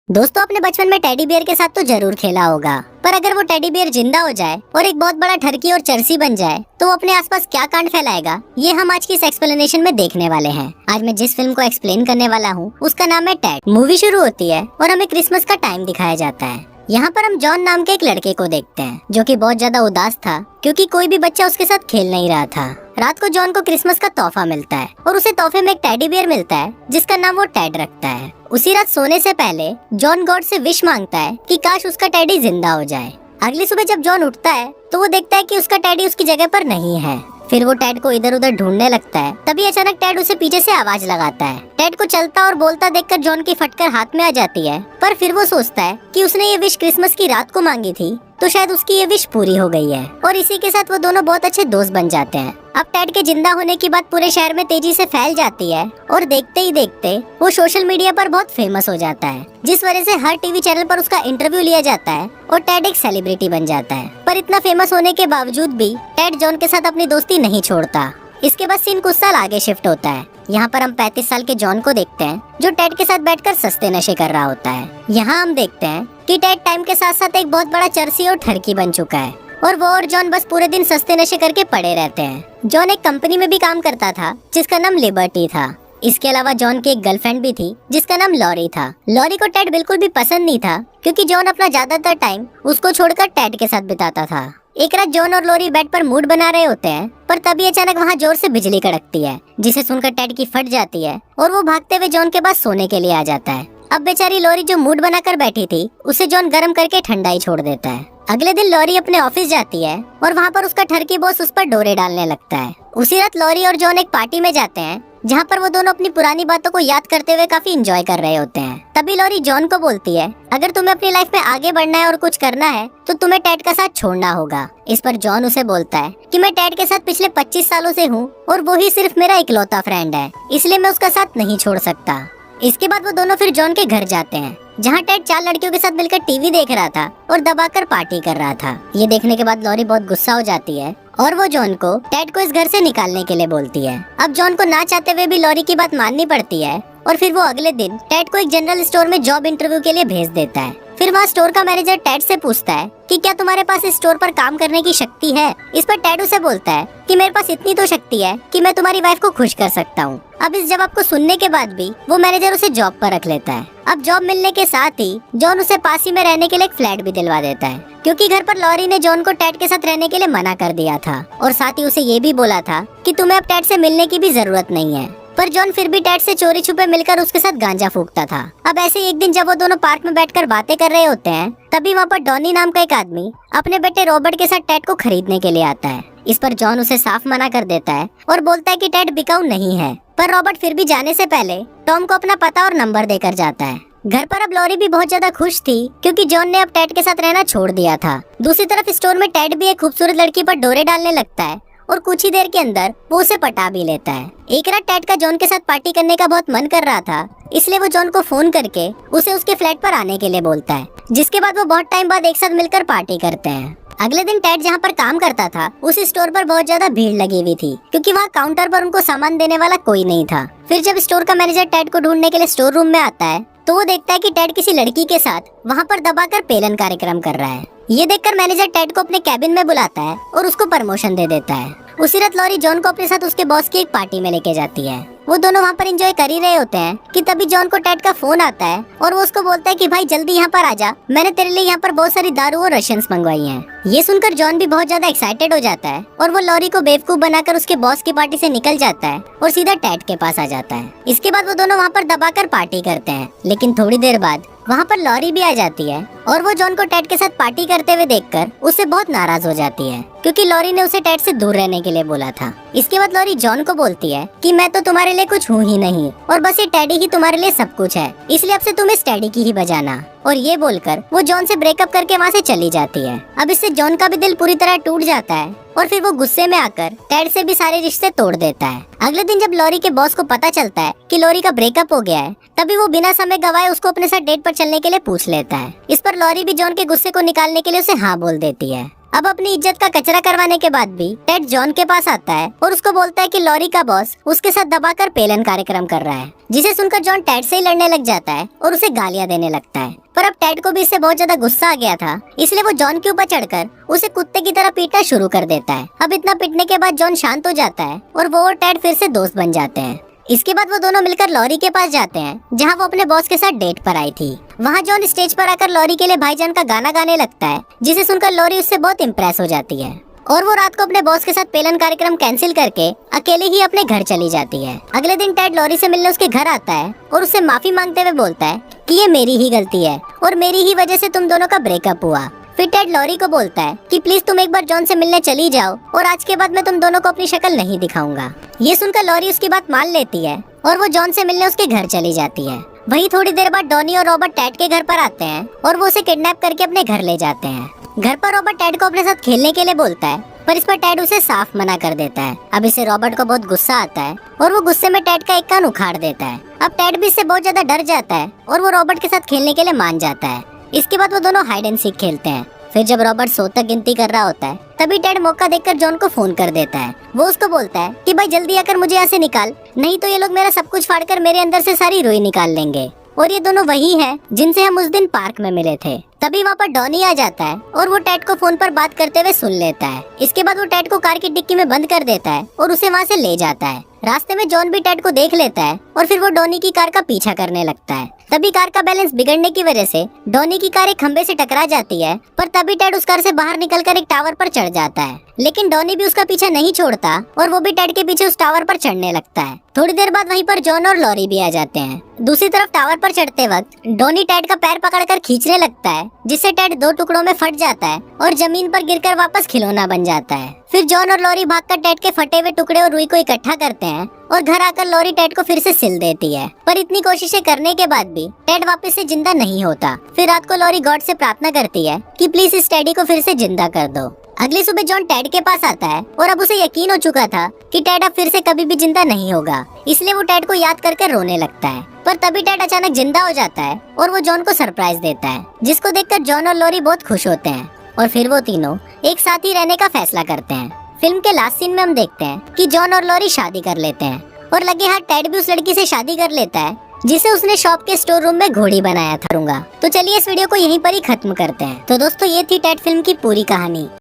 दोस्तों, अपने बचपन में टेडी बियर के साथ तो जरूर खेला होगा, पर अगर वो टेडी बियर जिंदा हो जाए और एक बहुत बड़ा ठरकी और चरसी बन जाए तो वो अपने आसपास क्या कांड फैलाएगा, ये हम आज की इस एक्सप्लेनेशन में देखने वाले हैं। आज मैं जिस फिल्म को एक्सप्लेन करने वाला हूँ उसका नाम है टेड। मूवी शुरू होती है और हमें क्रिसमस का टाइम दिखाया जाता है। यहाँ पर हम जॉन नाम के एक लड़के को देखते हैं जो कि बहुत ज्यादा उदास था क्योंकि कोई भी बच्चा उसके साथ खेल नहीं रहा था। रात को जॉन को क्रिसमस का तोहफा मिलता है और उसे तोहफे में एक टेडी बियर मिलता है जिसका नाम वो टेड रखता है। उसी रात सोने से पहले जॉन गॉड से विश मांगता है कि काश उसका टेडी जिंदा हो जाए। अगली सुबह जब जॉन उठता है तो वो देखता है कि उसका टेडी उसकी जगह पर नहीं है। फिर वो टेड को इधर उधर ढूंढने लगता है। तभी अचानक टेड उसे पीछे से आवाज लगाता है। टेड को चलता और बोलता देखकर जॉन की फटकर हाथ में आ जाती है, पर फिर वो सोचता है कि उसने ये विश क्रिसमस की रात को मांगी थी तो शायद उसकी ये विश पूरी हो गई है और इसी के साथ वो दोनों बहुत अच्छे दोस्त बन जाते हैं। अब टेड के जिंदा होने की बात पूरे शहर में तेजी से फैल जाती है और देखते ही देखते वो सोशल मीडिया पर बहुत फेमस हो जाता है, जिस वजह से हर टीवी चैनल पर उसका इंटरव्यू लिया जाता है और टेड एक सेलिब्रिटी बन जाता है। पर इतना फेमस होने के बावजूद भी टेड जॉन के साथ अपनी दोस्ती नहीं छोड़ता। इसके बाद सीन कुछ साल आगे शिफ्ट होता है। यहाँ पर हम 35 साल के जॉन को देखते हैं जो टेड के साथ बैठकर सस्ते नशे कर रहा होता है। यहाँ हम देखते हैं कि टेड टाइम के साथ साथ एक बहुत बड़ा चरसी और ठरकी बन चुका है और वो और जॉन बस पूरे दिन सस्ते नशे करके पड़े रहते हैं। जॉन एक कंपनी में भी काम करता था जिसका नाम लिबर्टी था। इसके अलावा जॉन की एक गर्लफ्रेंड भी थी जिसका नाम लॉरी था। लॉरी को टेड बिल्कुल भी पसंद नहीं था क्योंकि जॉन अपना ज्यादातर टाइम उसको छोड़कर टेड के साथ बिताता था। एक रात जॉन और लॉरी बेड पर मूड बना रहे होते हैं, पर तभी अचानक वहाँ जोर से बिजली कड़कती है जिसे सुनकर टेड की फट जाती है और वो भागते हुए जॉन के पास सोने के लिए आ जाता है। अब बेचारी लॉरी जो मूड बनाकर बैठी थी उसे जॉन गर्म करके ठंडा ही छोड़ देता है। अगले दिन लॉरी अपने ऑफिस जाती है और वहाँ पर उसका ठरकी बॉस उस पर डोरे डालने लगता है। उसी रात लॉरी और जॉन एक पार्टी में जाते हैं जहाँ पर वो दोनों अपनी पुरानी बातों को याद करते हुए काफी एंजॉय कर रहे होते हैं। तभी लॉरी जॉन को बोलती है, अगर तुम्हें अपनी लाइफ में आगे बढ़ना है और कुछ करना है तो तुम्हें टेड का साथ छोड़ना होगा। इस पर जॉन उसे बोलता है कि मैं टेड के साथ पिछले 25 सालों से हूँ और वो ही सिर्फ मेरा इकलौता फ्रेंड है, इसलिए मैं उसका साथ नहीं छोड़ सकता। इसके बाद वो दोनों फिर जॉन के घर जाते हैं जहाँ टेड 4 लड़कियों के साथ मिलकर टीवी देख रहा था और दबाकर पार्टी कर रहा था। ये देखने के बाद लॉरी बहुत गुस्सा हो जाती है और वो जॉन को टेड को इस घर से निकालने के लिए बोलती है। अब जॉन को ना चाहते हुए भी लॉरी की बात माननी पड़ती है और फिर वो अगले दिन टेड को एक जनरल स्टोर में जॉब इंटरव्यू के लिए भेज देता है। फिर वहाँ स्टोर का मैनेजर टेड से पूछता है कि क्या तुम्हारे पास इस स्टोर पर काम करने की शक्ति है। इस पर टेड उसे बोलता है कि मेरे पास इतनी तो शक्ति है कि मैं तुम्हारी वाइफ को खुश कर सकता हूँ। अब इस जवाब को सुनने के बाद भी वो मैनेजर उसे जॉब पर रख लेता है। अब जॉब मिलने के साथ ही जॉन उसे पास ही में रहने के लिए एक फ्लैट भी दिलवा देता है क्योंकि घर पर लॉरी ने जॉन को टेड के साथ रहने के लिए मना कर दिया था और साथ ही उसे ये भी बोला था कि तुम्हें अब टेड से मिलने की भी जरूरत नहीं है। पर जॉन फिर भी टेड से चोरी छुपे मिलकर उसके साथ गांजा फूकता था। अब ऐसे एक दिन जब वो दोनों पार्क में बैठकर बातें कर रहे होते हैं तभी वहाँ पर डॉनी नाम का एक आदमी अपने बेटे रॉबर्ट के साथ टेड को खरीदने के लिए आता है। इस पर जॉन उसे साफ मना कर देता है और बोलता है कि टेड बिकाऊ नहीं है, पर रॉबर्ट फिर भी जाने से पहले टॉम को अपना पता और नंबर देकर जाता है। घर पर अब लॉरी भी बहुत ज्यादा खुश थी क्योंकि जॉन ने अब टेड के साथ रहना छोड़ दिया था। दूसरी तरफ स्टोर में टेड भी एक खूबसूरत लड़की पर डोरे डालने लगता है और कुछ ही देर के अंदर वो उसे पटा भी लेता है। एक रात टेड का जॉन के साथ पार्टी करने का बहुत मन कर रहा था, इसलिए वो जॉन को फोन करके उसे उसके फ्लैट पर आने के लिए बोलता है, जिसके बाद वो बहुत टाइम बाद एक साथ मिलकर पार्टी करते हैं। अगले दिन टेड जहाँ पर काम करता था उस स्टोर पर बहुत ज्यादा भीड़ लगी हुई थी क्योंकि वहाँ काउंटर पर उनको सामान देने वाला कोई नहीं था। फिर जब स्टोर का मैनेजर टेड को ढूंढने के लिए स्टोर रूम में आता है तो वो देखता है कि टेड किसी लड़की के साथ वहाँ पर दबाकर पेलन कार्यक्रम कर रहा है। ये देखकर मैनेजर टेड को अपने कैबिन में बुलाता है और उसको प्रमोशन दे देता है। उसी रात लॉरी जॉन को अपने साथ उसके बॉस की एक पार्टी में लेके जाती है। वो दोनों वहाँ पर एंजॉय कर ही रहे होते हैं कि तभी जॉन को टेड का फोन आता है और वो उसको बोलता है कि भाई जल्दी यहाँ पर आजा, मैंने तेरे लिए यहाँ पर बहुत सारी दारू और रशियंस मंगवाई हैं। ये सुनकर जॉन भी बहुत ज्यादा एक्साइटेड हो जाता है और वो लॉरी को बेवकूफ बनाकर उसके बॉस की पार्टी से निकल जाता है और सीधा टेड के पास आ जाता है। इसके बाद वो दोनों वहाँ पर दबाकर पार्टी करते हैं, लेकिन थोड़ी देर बाद वहाँ पर लॉरी भी आ जाती है और वो जॉन को टेड के साथ पार्टी करते हुए देखकर उससे बहुत नाराज हो जाती है क्योंकि लॉरी ने उसे टेड से दूर रहने के लिए बोला था। इसके बाद लॉरी जॉन को बोलती है कि मैं तो तुम्हारे लिए कुछ हूँ ही नहीं और बस ये टेडी ही तुम्हारे लिए सब कुछ है, इसलिए अब से तुम इस टेडी की ही बजाना। और ये बोलकर वो जॉन से ब्रेकअप करके वहाँ से चली जाती है। अब इससे जॉन का भी दिल पूरी तरह टूट जाता है और फिर वो गुस्से में आकर टेड से भी सारे रिश्ते तोड़ देता है। अगले दिन जब लॉरी के बॉस को पता चलता है कि लॉरी का ब्रेकअप हो गया है तभी वो बिना समय गवाए उसको अपने साथ डेट पर चलने के लिए पूछ लेता है। इस पर लॉरी भी जॉन के गुस्से को निकालने के लिए उसे हाँ बोल देती है। अब अपनी इज्जत का कचरा करवाने के बाद भी टेड जॉन के पास आता है और उसको बोलता है कि लॉरी का बॉस उसके साथ दबाकर पेलन कार्यक्रम कर रहा है, जिसे सुनकर जॉन टेड से ही लड़ने लग जाता है और उसे गालियां देने लगता है। पर अब टेड को भी इससे बहुत ज्यादा गुस्सा आ गया था, इसलिए वो जॉन के ऊपर चढ़कर उसे कुत्ते की तरह पीटना शुरू कर देता है। अब इतना पीटने के बाद जॉन शांत हो जाता है और वो और टेड फिर से दोस्त बन जाते हैं। इसके बाद वो दोनों मिलकर लॉरी के पास जाते हैं, जहाँ वो अपने बॉस के साथ डेट पर आई थी। वहाँ जॉन स्टेज पर आकर लॉरी के लिए भाईजान का गाना गाने लगता है, जिसे सुनकर लॉरी उससे बहुत इम्प्रेस हो जाती है और वो रात को अपने बॉस के साथ पेलन कार्यक्रम कैंसिल करके अकेले ही अपने घर चली जाती है। अगले दिन टेड लॉरी से मिलने उसके घर आता है और उससे माफी मांगते हुए बोलता है कि ये मेरी ही गलती है और मेरी ही वजह से तुम दोनों का ब्रेकअप हुआ। फिर टेड लॉरी को बोलता है कि प्लीज तुम एक बार जॉन से मिलने चली जाओ और आज के बाद मैं तुम दोनों को अपनी शक्ल नहीं दिखाऊंगा। ये सुनकर लॉरी उसकी बात मान लेती है और वो जॉन से मिलने उसके घर चली जाती है। वहीं थोड़ी देर बाद डॉनी और रॉबर्ट टेड के घर पर आते हैं और वो उसे किडनैप करके अपने घर ले जाते हैं। घर पर रॉबर्ट टेड को अपने साथ खेलने के लिए बोलता है, पर इस पर टेड उसे साफ मना कर देता है। अब इसे रॉबर्ट को बहुत गुस्सा आता है और वो गुस्से में टेड का एक कान उखाड़ देता है। अब टेड भी इससे बहुत ज्यादा डर जाता है और वो रॉबर्ट के साथ खेलने के लिए मान जाता है। इसके बाद वो दोनों हाइड एंड सीक खेलते हैं। फिर जब रॉबर्ट 100 तक गिनती कर रहा होता है, तभी टेड मौका देखकर जॉन को फोन कर देता है। वो उसको बोलता है कि भाई जल्दी आकर मुझे यहाँ से निकाल, नहीं तो ये लोग मेरा सब कुछ फाड़कर मेरे अंदर से सारी रुई निकाल लेंगे। और ये दोनों वही हैं जिनसे हम उस दिन पार्क में मिले थे। तभी वहाँ पर डॉनी आ जाता है और वो टेड को फोन पर बात करते हुए सुन लेता है। इसके बाद वो टेड को कार की डिक्की में बंद कर देता है और उसे वहाँ से ले जाता है। रास्ते में जॉन भी टेड को देख लेता है और फिर वो डॉनी की कार का पीछा करने लगता है। तभी कार का बैलेंस बिगड़ने की वजह से डॉनी की कार एक खंबे से टकरा जाती है, पर तभी टेड उस कार से बाहर निकलकर एक टावर पर चढ़ जाता है। लेकिन डॉनी भी उसका पीछा नहीं छोड़ता और वो भी टेड के पीछे उस टावर पर चढ़ने लगता है। थोड़ी देर बाद वहीं पर जॉन और लॉरी भी आ जाते हैं। दूसरी तरफ टावर पर चढ़ते वक्त डॉनी टेड का पैर पकड़कर खींचने लगता है, जिससे टेड 2 टुकड़ों में फट जाता है और जमीन पर गिरकर वापस खिलौना बन जाता है। फिर जॉन और लॉरी भागकर टेड के फटे हुए टुकड़े और रुई को इकट्ठा करते हैं और घर आकर लॉरी टेड को फिर से सिल देती है। पर इतनी कोशिशें करने के बाद भी टेड वापस से जिंदा नहीं होता। फिर रात को लॉरी गॉड से प्रार्थना करती है कि प्लीज इस टेडी को फिर से जिंदा कर दो। अगली सुबह जॉन टेड के पास आता है और अब उसे यकीन हो चुका था कि टेड अब फिर से कभी भी जिंदा नहीं होगा, इसलिए वो टेड को याद करके रोने लगता है। पर तभी टेड अचानक जिंदा हो जाता है और वो जॉन को सरप्राइज देता है, जिसको देखकर जॉन और लॉरी बहुत खुश होते हैं और फिर वो तीनों एक साथ ही रहने का फैसला करते हैं। फिल्म के लास्ट सीन में हम देखते हैं कि जॉन और लॉरी शादी कर लेते हैं और लगे हाथ टेड भी उस लड़की से शादी कर लेता है जिसे उसने शॉप के स्टोर रूम में घोड़ी बनाया था। तो चलिए इस वीडियो को यहीं पर ही खत्म करते हैं। तो दोस्तों ये थी टेड फिल्म की पूरी कहानी।